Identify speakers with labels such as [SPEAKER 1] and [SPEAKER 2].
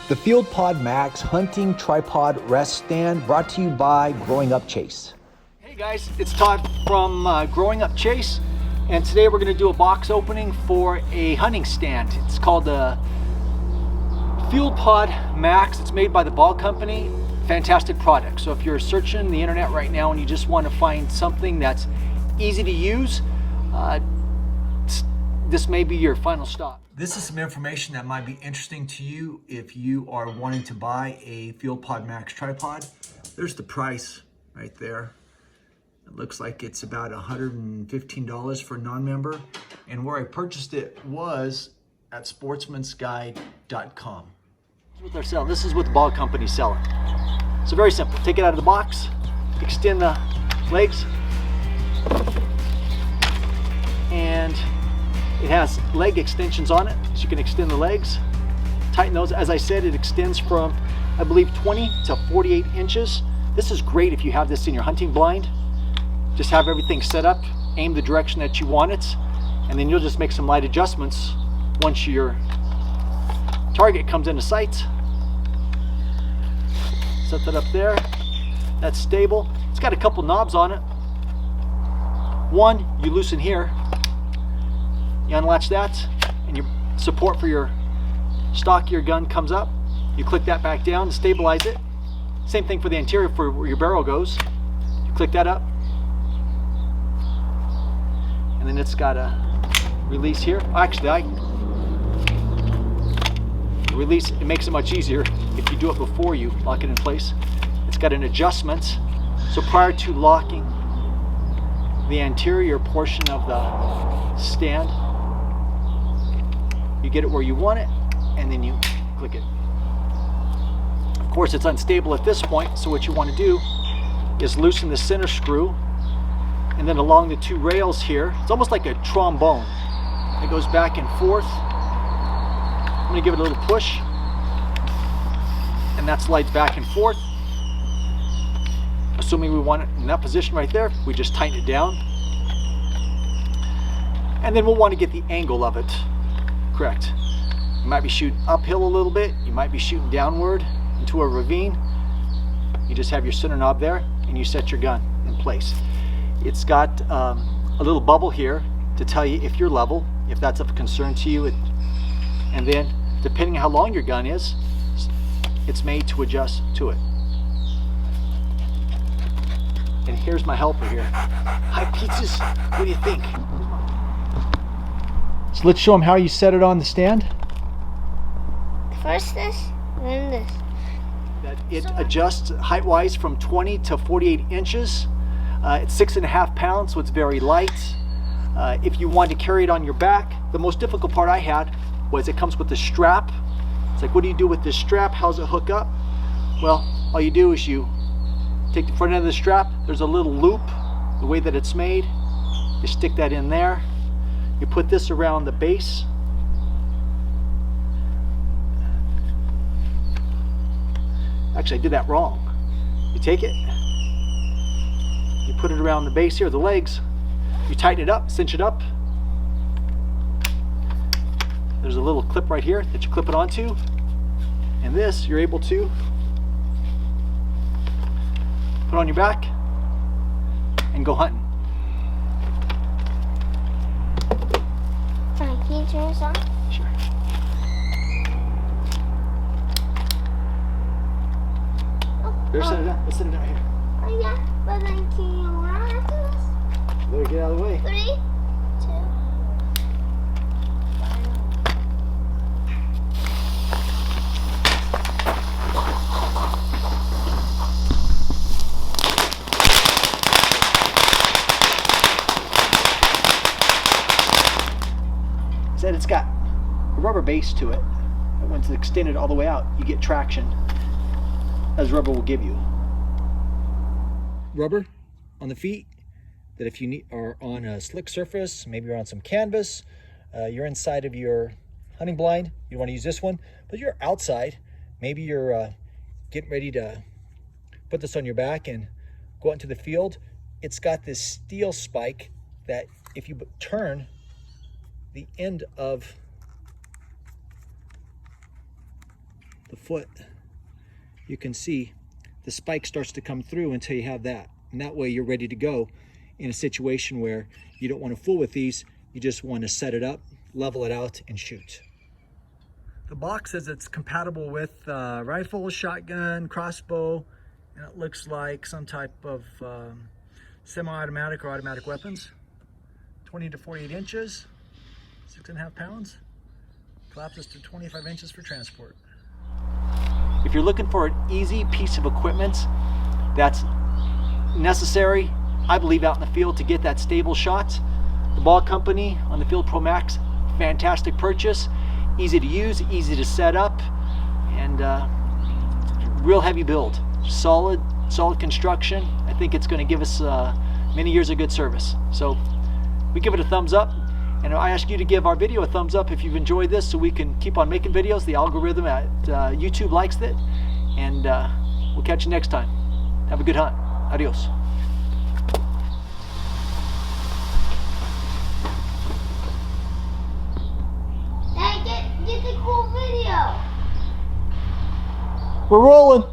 [SPEAKER 1] The FieldPod Max Hunting Tripod Rest Stand, brought to you by Growing Up Chase.
[SPEAKER 2] Hey guys, it's Todd from Growing Up Chase, and today we're going to do a box opening for a hunting stand. It's called the FieldPod Max. It's made by the Bog Company. Fantastic product. So if you're searching the internet right now and you just want to find something that's easy to use, this may be your final stop. This is some information that might be interesting to you if you are wanting to buy a FieldPod Max tripod. There's the price right there. It looks like it's about $115 for a non-member. And where I purchased it was at sportsmansguide.com. This is what they're selling. This is what the Bog Company's selling. So very simple. Take it out of the box, extend the legs, and it has leg extensions on it, so you can extend the legs, tighten those. As I said, it extends from, I believe, 20 to 48 inches. This is great if you have this in your hunting blind. Just have everything set up, aim the direction that you want it, and then you'll just make some light adjustments once your target comes into sight. Set that up there. That's stable. It's got a couple knobs on it. One, you loosen here. You unlatch that, and your support for your stock of your gun comes up. You click that back down to stabilize it. Same thing for the interior, for where your barrel goes. You click that up, and then it's got a release here. Actually, release, it makes it much easier if you do it before you lock it in place. It's got an adjustment, so prior to locking the anterior portion of the stand, you get it where you want it, and then you click it. Of course, it's unstable at this point, so what you want to do is loosen the center screw, and then along the two rails here, it's almost like a trombone. It goes back and forth. I'm going to give it a little push, and that slides back and forth. Assuming we want it in that position right there, we just tighten it down. And then we'll want to get the angle of it correct. You might be shooting uphill a little bit, you might be shooting downward into a ravine. You just have your center knob there, and you set your gun in place. It's got a little bubble here to tell you if you're level, if that's of concern to you. And then, depending on how long your gun is, it's made to adjust to it. And here's my helper here. Hi, pizzas. What do you think? So let's show them how you set it on the stand.
[SPEAKER 3] First this, then this.
[SPEAKER 2] That it adjusts height-wise from 20 to 48 inches. It's 6.5 pounds, so it's very light. If you want to carry it on your back, the most difficult part I had was it comes with a strap. It's like, what do you do with this strap? How's it hook up? Well, all you do is you take the front end of the strap. There's a little loop, the way that it's made. You stick that in there. You put this around the base. Actually, I did that wrong. You take it, you put it around the base here, the legs. You tighten it up, cinch it up. There's a little clip right here that you clip it onto. And this, you're able to put on your back and go hunting.
[SPEAKER 3] Can you turn this on?
[SPEAKER 2] Sure. Here, set it down. Let's set it down here.
[SPEAKER 3] Oh yeah, but then can you run after this?
[SPEAKER 2] Better get out of the way.
[SPEAKER 3] 3, 2.
[SPEAKER 2] Said it's got a rubber base to it. And once it's extended all the way out, you get traction, as rubber will give you. Rubber on the feet, that if you are on a slick surface, maybe you're on some canvas, you're inside of your hunting blind, you want to use this one. But you're outside, maybe you're getting ready to put this on your back and go out into the field. It's got this steel spike that if you turn the end of the foot, you can see the spike starts to come through until you have that. And that way you're ready to go in a situation where you don't want to fool with these. You just want to set it up, level it out, and shoot. The box says it's compatible with rifle, shotgun, crossbow, and it looks like some type of semi-automatic or automatic weapons. 20 to 48 inches, 6.5 pounds. Collapses to 25 inches for transport. If you're looking for an easy piece of equipment that's necessary, I believe, out in the field to get that stable shot, the Bog Company on the Field Pro Max, fantastic purchase. Easy to use, easy to set up, and real heavy build. Solid construction. I think it's going to give us many years of good service. So we give it a thumbs up, and I ask you to give our video a thumbs up if you've enjoyed this, so we can keep on making videos. The algorithm at YouTube likes it, and we'll catch you next time. Have a good hunt. Adios.
[SPEAKER 3] Dad, get the cool video.
[SPEAKER 2] We're rolling.